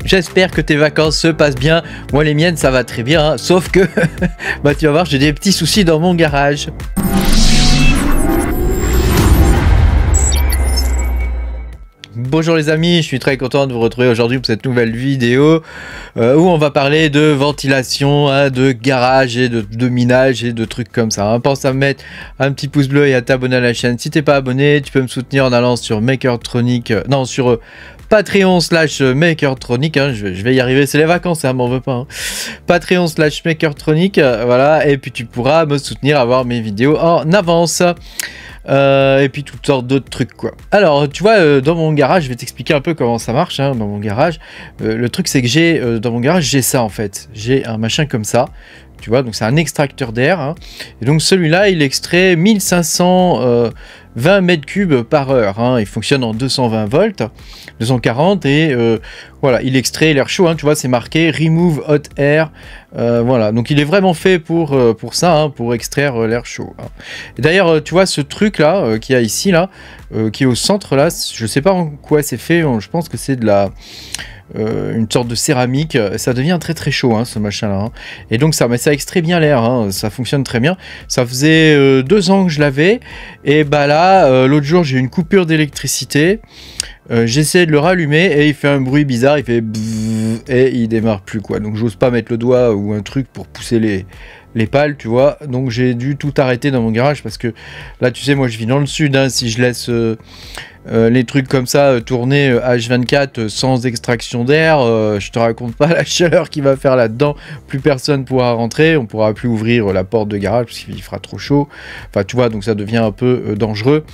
J'espère que tes vacances se passent bien. Moi, les miennes, ça va très bien, hein. Sauf que, bah, tu vas voir, j'ai des petits soucis dans mon garage. Bonjour les amis, je suis très content de vous retrouver aujourd'hui pour cette nouvelle vidéo où on va parler de ventilation, hein, de garage et de minage et de trucs comme ça. Hein. Pense à me mettre un petit pouce bleu et à t'abonner à la chaîne. Si t'es pas abonné, tu peux me soutenir en allant sur Makertronic, sur Patreon/Makertronic, hein, je vais y arriver, c'est les vacances, ça m'en veut pas. Hein. Patreon/Makertronic, voilà, et puis tu pourras me soutenir à voir mes vidéos en avance. Et puis toutes sortes d'autres trucs quoi. Alors tu vois dans mon garage, je vais t'expliquer un peu comment ça marche hein, dans mon garage. Le truc c'est que j'ai dans mon garage j'ai ça en fait. J'ai un machin comme ça. Tu vois, donc c'est un extracteur d'air. Hein, et donc celui-là il extrait 1520 mètres cubes par heure. Hein, il fonctionne en 220 volts, 240 et voilà, il extrait l'air chaud. Hein, tu vois, c'est marqué Remove Hot Air. Voilà, donc il est vraiment fait pour ça, hein, pour extraire l'air chaud. Hein. D'ailleurs, tu vois ce truc là qu'il y a ici là, qui est au centre là, je sais pas en quoi c'est fait. Je pense que c'est de la une sorte de céramique, ça devient très très chaud hein, ce machin là hein. Et donc ça extrait bien l'air hein, ça fonctionne très bien. Ça faisait 2 ans que je l'avais et bah là l'autre jour j'ai eu une coupure d'électricité, j'essaie de le rallumer et il fait un bruit bizarre, il fait bzzz, et il démarre plus quoi, donc j'ose pas mettre le doigt ou un truc pour pousser les pales, tu vois, donc j'ai dû tout arrêter dans mon garage parce que là tu sais moi je vis dans le sud hein, si je laisse les trucs comme ça tourner H24 sans extraction d'air, je te raconte pas la chaleur qu'il va faire là-dedans, plus personne pourra rentrer, on pourra plus ouvrir la porte de garage parce qu'il fera trop chaud, enfin tu vois, donc ça devient un peu dangereux.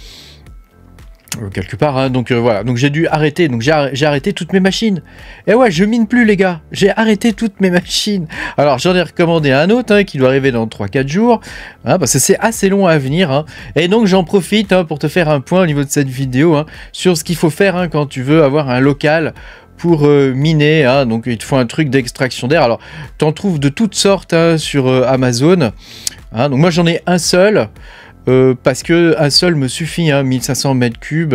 Quelque part hein. Donc voilà, donc j'ai dû arrêter, donc j'ai arrêté toutes mes machines et ouais je mine plus les gars, j'ai arrêté toutes mes machines. Alors j'en ai recommandé un autre hein, qui doit arriver dans 3-4 jours hein, parce que c'est assez long à venir hein. Et donc j'en profite hein, pour te faire un point au niveau de cette vidéo hein, sur ce qu'il faut faire hein, quand tu veux avoir un local pour miner hein. Donc il te faut un truc d'extraction d'air. Alors tu en trouves de toutes sortes hein, sur Amazon hein. Donc moi j'en ai un seul parce que un seul me suffit hein, 1500 mètres cubes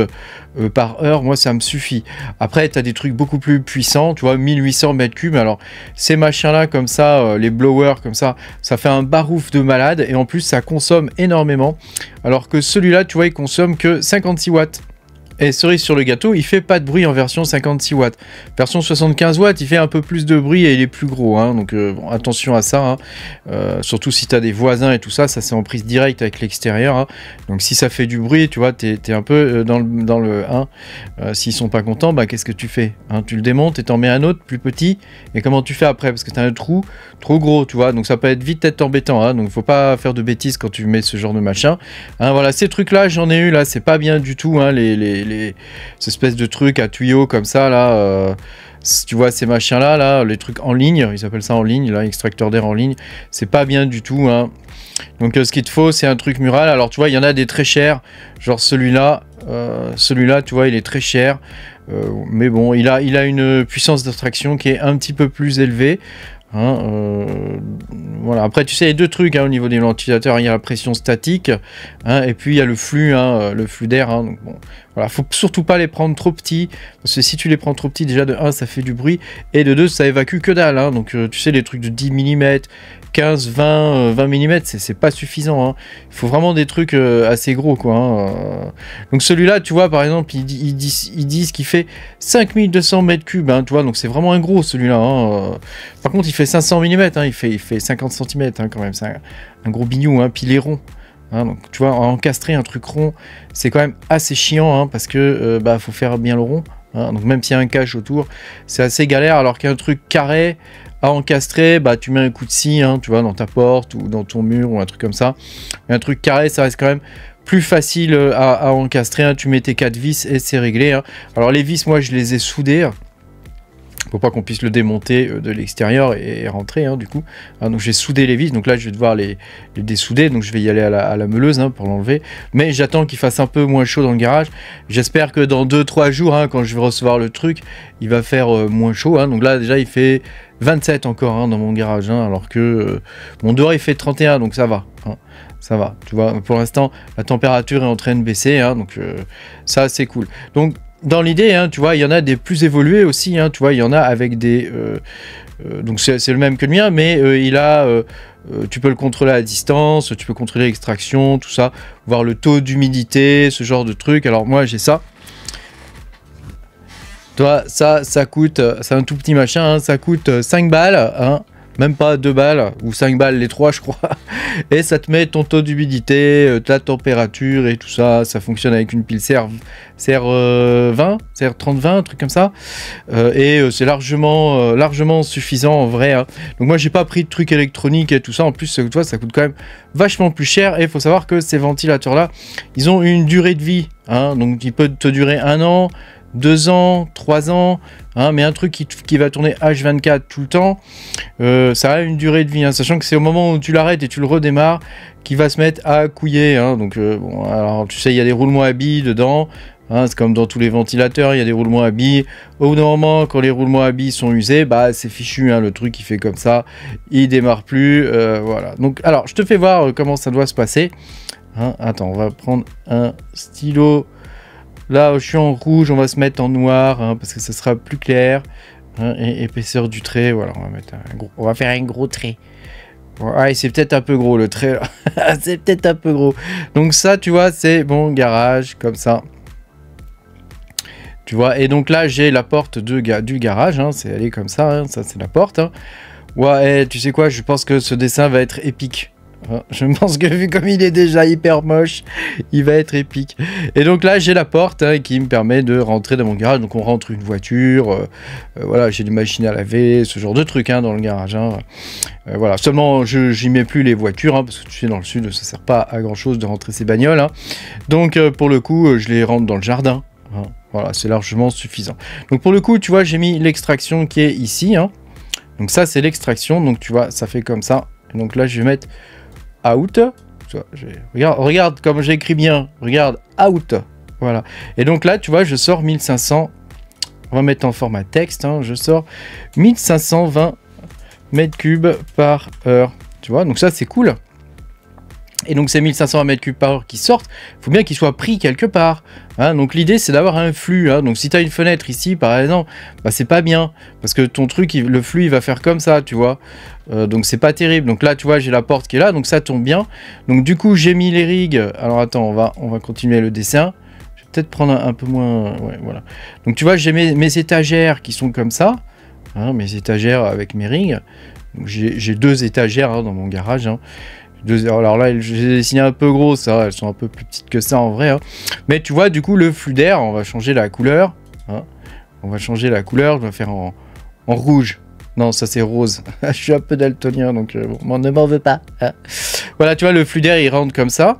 par heure, moi ça me suffit. Après tu as des trucs beaucoup plus puissants, tu vois, 1800 mètres cubes. Alors ces machins là comme ça, les blowers comme ça fait un barouf de malade et en plus ça consomme énormément, alors que celui-là tu vois il consomme que 56 watts. Et cerise sur le gâteau, il fait pas de bruit en version 56 watts. Version 75 watts, il fait un peu plus de bruit et il est plus gros. Hein, donc bon, attention à ça. Hein. Surtout si tu as des voisins et tout ça, ça c'est en prise directe avec l'extérieur. Hein. Donc si ça fait du bruit, tu vois, tu es un peu dans le 1. S'ils sont pas contents, bah, qu'est-ce que tu fais hein? Tu le démontes et t'en mets un autre plus petit. Et comment tu fais après? Parce que tu as un trou trop gros, tu vois. Donc ça peut être embêtant. Hein. Donc faut pas faire de bêtises quand tu mets ce genre de machin. Hein, voilà, ces trucs-là, j'en ai eu là, c'est pas bien du tout. Hein, ces espèces de trucs à tuyaux comme ça là, tu vois ces machins là, les trucs en ligne, ils appellent ça en ligne, là, extracteur d'air en ligne, c'est pas bien du tout hein. Donc ce qu'il te faut c'est un truc mural. Alors tu vois il y en a des très chers, genre celui-là tu vois il est très cher, mais bon il a une puissance d'extraction qui est un petit peu plus élevée. Hein, voilà. Après tu sais il y a 2 trucs hein, au niveau des ventilateurs, il y a la pression statique hein, et puis il y a le flux d'air hein, donc bon voilà, faut surtout pas les prendre trop petits parce que si tu les prends trop petits, déjà de 1 ça fait du bruit et de 2 ça évacue que dalle hein, donc tu sais les trucs de 10 mm 15, 20 mm c'est pas suffisant hein. Il faut vraiment des trucs assez gros quoi hein. Donc celui-là tu vois par exemple ils disent qu'il fait 5200 mètres cubes hein, tu vois, donc c'est vraiment un gros celui-là hein. Par contre il fait 500 mm hein, il fait 50 cm hein, quand même, c'est un gros bignou hein, puis il est rond hein, donc tu vois encastrer un truc rond c'est quand même assez chiant hein, parce que bah faut faire bien le rond hein, donc même s'il y a un cache autour c'est assez galère, alors qu'un truc carré à encastrer, bah tu mets un coup de scie hein, tu vois, dans ta porte ou dans ton mur ou un truc comme ça. Mais un truc carré ça reste quand même plus facile à encastrer hein. Tu mets tes 4 vis et c'est réglé hein. Alors les vis moi je les ai soudées pour pas qu'on puisse le démonter de l'extérieur et rentrer hein, du coup hein, donc j'ai soudé les vis, donc là je vais devoir les dessouder, donc je vais y aller à la meuleuse hein, pour l'enlever, mais j'attends qu'il fasse un peu moins chaud dans le garage. J'espère que dans 2-3 jours hein, quand je vais recevoir le truc il va faire moins chaud hein. Donc là déjà il fait 27 encore hein, dans mon garage hein, alors que mon dehors il fait 31, donc ça va hein. Ça va, tu vois, pour l'instant la température est en train de baisser hein, donc ça c'est cool. Donc dans l'idée, hein, tu vois, il y en a des plus évolués aussi, hein, tu vois, il y en a avec des... donc c'est le même que le mien, mais il a... tu peux le contrôler à distance, tu peux contrôler l'extraction, tout ça, voir le taux d'humidité, ce genre de truc. Alors moi j'ai ça. Toi, ça coûte, c'est un tout petit machin, hein, ça coûte 5 balles, hein, même pas 2 balles, ou 5 balles les 3 je crois. Et ça te met ton taux d'humidité, ta température et tout ça. Ça fonctionne avec une pile CR20, CR3020, un truc comme ça. Et c'est largement suffisant en vrai. Hein. Donc moi j'ai pas pris de trucs électroniques et tout ça. En plus, tu vois, ça coûte quand même vachement plus cher. Et il faut savoir que ces ventilateurs-là, ils ont une durée de vie. Hein, donc il peut te durer 1 an, 2 ans, 3 ans, hein, mais un truc qui va tourner H24 tout le temps, ça a une durée de vie, hein, sachant que c'est au moment où tu l'arrêtes et tu le redémarres qu'il va se mettre à couiller. Hein, donc, bon, alors tu sais, il y a des roulements à billes dedans, hein, c'est comme dans tous les ventilateurs, il y a des roulements à billes. Au bout d'un moment, quand les roulements à billes sont usés, bah c'est fichu, hein, le truc il fait comme ça, il démarre plus, voilà. Donc, alors, je te fais voir comment ça doit se passer. Hein, attends, on va prendre un stylo. Là, je suis en rouge, on va se mettre en noir, hein, parce que ça sera plus clair. Hein, et épaisseur du trait, voilà, on va mettre un gros, on va faire un gros trait. Ouais, c'est peut-être un peu gros le trait, là. C'est peut-être un peu gros. Donc ça, tu vois, c'est bon garage, comme ça. Tu vois, et donc là, j'ai la porte du garage, hein, elle est comme ça, hein, ça c'est la porte. Hein. Ouais, et tu sais quoi, je pense que ce dessin va être épique. Je pense que vu comme il est déjà hyper moche, il va être épique. Et donc là, j'ai la porte hein, qui me permet de rentrer dans mon garage. Donc on rentre une voiture, voilà, j'ai des machines à laver, ce genre de trucs hein, dans le garage. Hein. Voilà, seulement j'y mets plus les voitures, hein, parce que tu sais, dans le sud, ça sert pas à grand chose de rentrer ces bagnoles. Hein. Donc pour le coup, je les rentre dans le jardin. Hein. Voilà, c'est largement suffisant. Donc pour le coup, tu vois, j'ai mis l'extraction qui est ici. Hein. Donc ça, c'est l'extraction. Donc tu vois, ça fait comme ça. Et donc là, je vais mettre out, regarde comme j'écris bien, regarde out, voilà. Et donc là, tu vois, je sors 1500, on va mettre en format texte, hein, je sors 1520 mètres cubes par heure, tu vois, donc ça c'est cool. Et donc ces 1500 mètres cubes par heure qui sortent, il faut bien qu'ils soient pris quelque part. Hein, donc l'idée c'est d'avoir un flux. Hein, donc si tu as une fenêtre ici par exemple, bah, c'est pas bien. Parce que ton truc, le flux il va faire comme ça, tu vois. Donc c'est pas terrible. Donc là tu vois j'ai la porte qui est là, donc ça tombe bien. Donc du coup j'ai mis les rigs. Alors attends, on va continuer le dessin. Je vais peut-être prendre un peu moins... Ouais, voilà. Donc tu vois j'ai mes étagères qui sont comme ça. Hein, mes étagères avec mes rigs. J'ai 2 étagères hein, dans mon garage. Hein. Alors là, j'ai dessiné un peu gros, ça, elles sont un peu plus petites que ça en vrai. Hein. Mais tu vois, du coup, le flux d'air, on va changer la couleur. Hein. On va changer la couleur, je vais faire en rouge. Non, ça c'est rose. Je suis un peu daltonien, donc bon, ne m'en veux pas. Hein. Voilà, tu vois, le flux d'air, il rentre comme ça.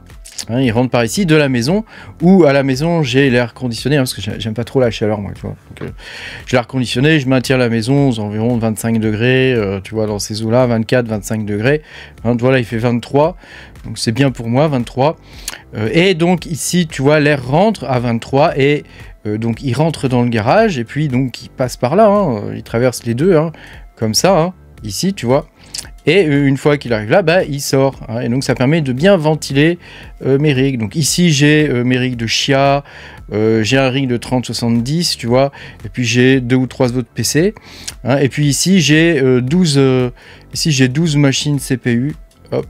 Hein, il rentre par ici, de la maison, ou à la maison, j'ai l'air conditionné, hein, parce que j'aime pas trop la chaleur, moi, tu vois. J'ai l'air conditionné, je maintiens la maison aux environs 25 degrés, tu vois, dans ces eaux-là, 24, 25 degrés. Hein, voilà, il fait 23, donc c'est bien pour moi, 23. Et donc, ici, tu vois, l'air rentre à 23, et donc, il rentre dans le garage, et puis, donc, il passe par là, hein, il traverse les deux, hein, comme ça, hein, ici, tu vois. Et une fois qu'il arrive là, bah, il sort. Hein, et donc ça permet de bien ventiler mes rigs. Donc ici j'ai mes rigs de Chia, j'ai un rig de 3070, tu vois. Et puis j'ai 2 ou 3 autres PC. Hein, et puis ici j'ai 12 machines CPU. Hop,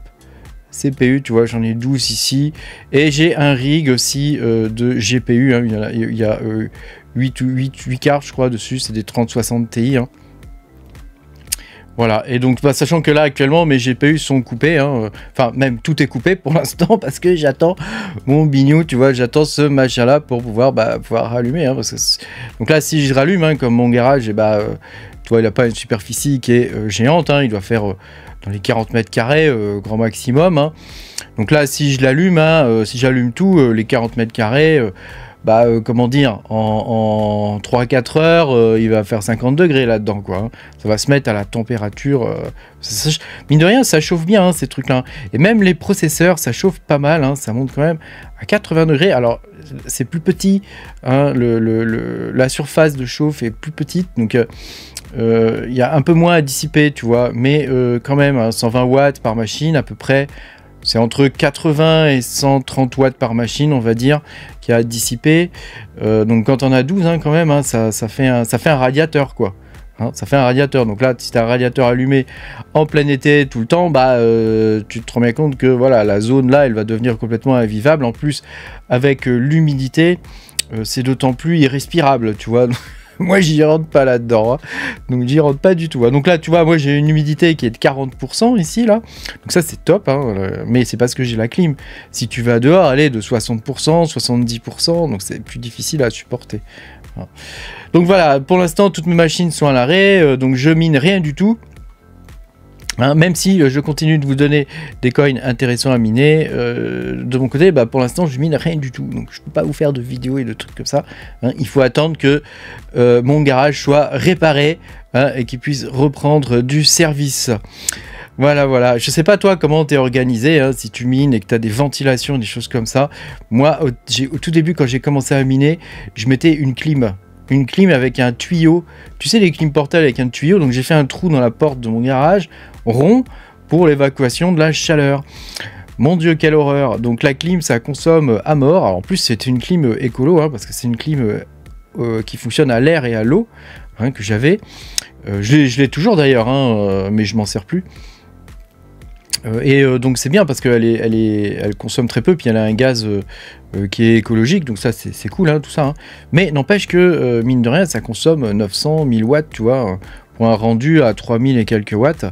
CPU, tu vois, j'en ai 12 ici. Et j'ai un rig aussi de GPU. Hein, il y a 8 cartes, je crois, dessus. C'est des 3060 Ti. Hein. Voilà, et donc bah, sachant que là actuellement mes GPU sont coupés, hein, enfin même tout est coupé pour l'instant parce que j'attends mon bignou, tu vois, j'attends ce machin là pour pouvoir rallumer. Hein, parce que donc là si je rallume, hein, comme mon garage, et tu vois, il n'a pas une superficie qui est géante, hein, il doit faire dans les 40 mètres carrés, grand maximum. Hein. Donc là si je l'allume, hein, si j'allume tout, les 40 mètres carrés... comment dire, en 3-4 heures, il va faire 50 degrés là-dedans, quoi. Hein. Ça va se mettre à la température. Mine de rien, ça chauffe bien, hein, ces trucs-là. Et même les processeurs, ça chauffe pas mal. Hein, ça monte quand même à 80 degrés. Alors, c'est plus petit. Hein, la surface de chauffe est plus petite. Donc, y a un peu moins à dissiper, tu vois. Mais quand même, hein, 120 watts par machine, à peu près. c'est entre 80 et 130 watts par machine, on va dire, qui a dissipé. Donc quand on a 12, hein, quand même, hein, ça fait un radiateur, quoi. Hein, ça fait un radiateur. Donc là, si tu as un radiateur allumé en plein été tout le temps, bah, tu te rends bien compte que voilà, la zone là, elle va devenir complètement invivable. En plus, avec l'humidité, c'est d'autant plus irrespirable, tu vois. Moi, j'y rentre pas là-dedans, hein. Donc j'y rentre pas du tout, hein. Donc là, tu vois, moi j'ai une humidité qui est de 40% ici, là. Donc ça, c'est top, hein. Mais c'est parce que j'ai la clim. Si tu vas dehors, elle est de 60%, 70%, donc c'est plus difficile à supporter. Voilà. Donc voilà, pour l'instant, toutes mes machines sont à l'arrêt, donc je mine rien du tout. Hein, même si je continue de vous donner des coins intéressants à miner, de mon côté, bah, pour l'instant, je mine rien du tout. Donc, je ne peux pas vous faire de vidéos et de trucs comme ça. Hein, il faut attendre que mon garage soit réparé, hein, et qu'il puisse reprendre du service. Voilà, voilà. Je sais pas toi comment t'es organisé, hein, si tu mines et que tu as des ventilations, des choses comme ça. Moi, au tout début, quand j'ai commencé à miner, je mettais une clim. Une clim avec un tuyau. Tu sais, les clims portables avec un tuyau. Donc, j'ai fait un trou dans la porte de mon garage, rond, pour l'évacuation de la chaleur. Mon Dieu, quelle horreur. Donc, la clim, ça consomme à mort. Alors, en plus, c'est une clim écolo, hein, parce que c'est une clim qui fonctionne à l'air et à l'eau, hein, que j'avais. Je l'ai toujours d'ailleurs, hein, mais je m'en sers plus. Donc c'est bien parce elle consomme très peu, puis elle a un gaz qui est écologique, donc ça c'est cool, hein, tout ça. Hein. Mais n'empêche que, mine de rien, ça consomme 900, 1000 watts, tu vois, pour un rendu à 3000 et quelques watts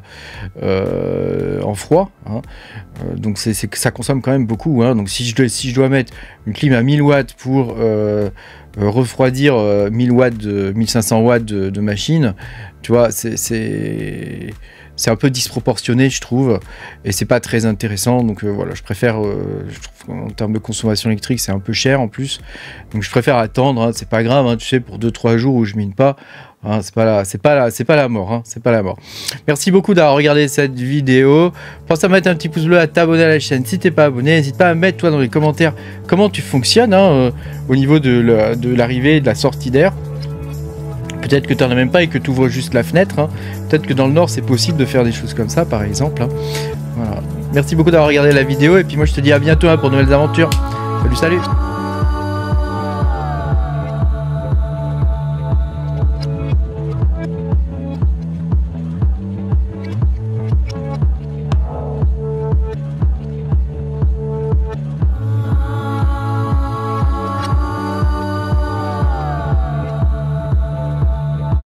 en froid. Hein. Donc ça consomme quand même beaucoup. Hein. Donc si je dois mettre une clim à 1000 watts pour refroidir 1000 watts 1500 watts de machine, tu vois, c'est un peu disproportionné, je trouve, et c'est pas très intéressant. Donc voilà, je préfère, je trouve qu'en termes de consommation électrique, c'est un peu cher en plus. Donc je préfère attendre, hein, c'est pas grave, hein, tu sais, pour 2-3 jours où je mine pas, hein, c'est pas la mort, hein, c'est pas la mort. Merci beaucoup d'avoir regardé cette vidéo. Pense à mettre un petit pouce bleu, à t'abonner à la chaîne si t'es pas abonné. N'hésite pas à mettre toi dans les commentaires comment tu fonctionnes, hein, au niveau de l'arrivée et de la sortie d'air. Peut-être que tu n'en as même pas et que tu ouvres juste la fenêtre. Hein. Peut-être que dans le nord, c'est possible de faire des choses comme ça, par exemple. Hein. Voilà. Merci beaucoup d'avoir regardé la vidéo. Et puis moi, je te dis à bientôt, hein, pour de nouvelles aventures. Salut, salut!